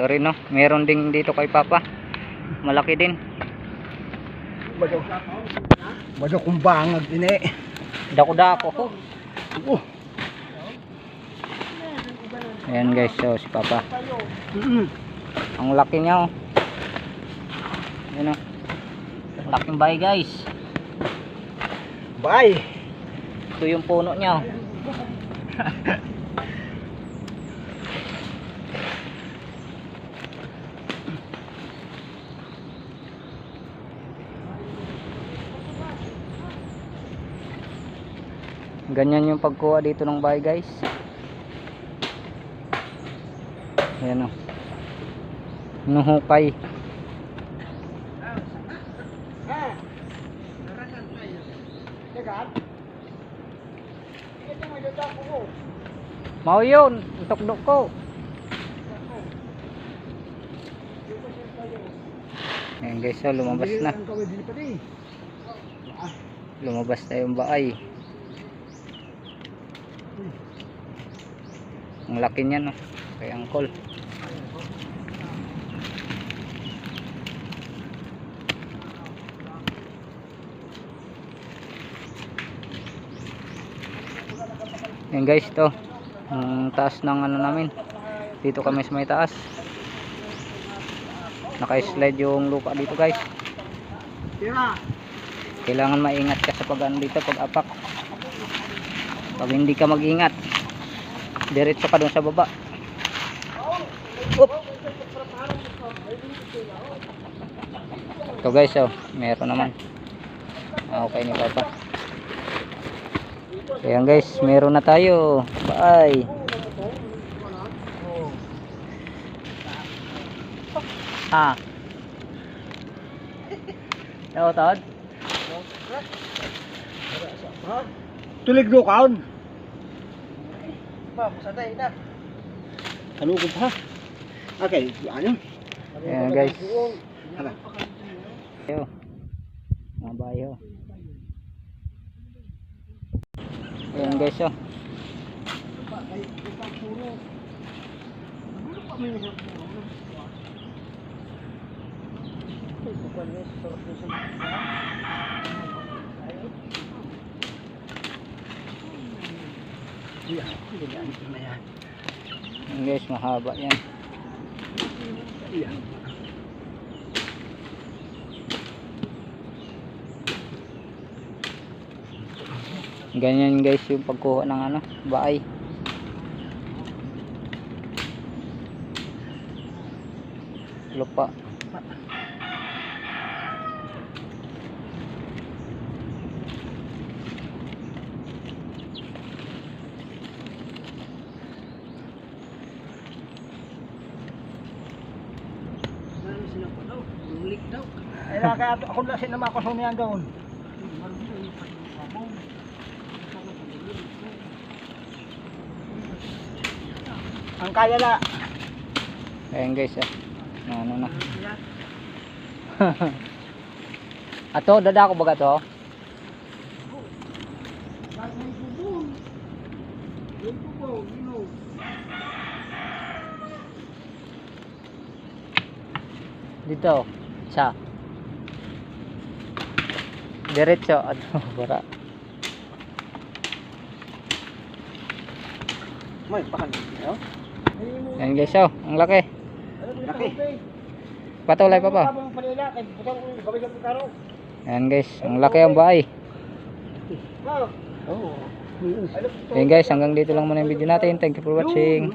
Ito rin, no? Meron din dito kay Papa. Malaki din. Bado kung bangag din eh. Dako-dako ko. Ayan guys, so si Papa. Ang laki niya, oh. Ayan, oh. Laking bay guys. Bye. Ito yung puno niya, oh. Ganyan yung pagkuha dito ng bahay guys. Ayan, oh. Nuhukay. Mau yun, tukdok ko. Ayan guys, so lumabas na. Lumabas na yung bahay. Ang laki niya, no? Kay Angkol. Yan guys, to ang taas ng ano namin. Dito kami sa may taas. Naka-slide yung lupa dito guys. Kailangan maingat ka sa pag-ano dito, pag-apak. Pag hindi ka mag-ingat, diretso ka dun sa baba. Oop. Ito guys, oh, meron naman. Okay ni Papa. Ayan guys, meron na tayo. Bye. Ha. Yo, Todd. Tulig do kaon. Ba, musaday na. Ano ko pa? Okay, ano? Ayan guys. Ayo. Mga bayo. Ayan guys, oh. Ayan guys, mahaba yan. Ganyan guys yung pagkuha ng ano, bahay. Lupa. Ay kaya ako na sinama ko sa niyan doon. Ang kaya na. Ayan guys, ah. Ano na. Ato, dada ko baga to. Dito, sa. Diretso, ano, bara. May pakan. No? Ayan guys, oh, ang laki. Laki. Patulay pa pa. Ayan guys, ang laki ang bahay. Ayan guys, hanggang dito lang muna yung video natin. Thank you for watching.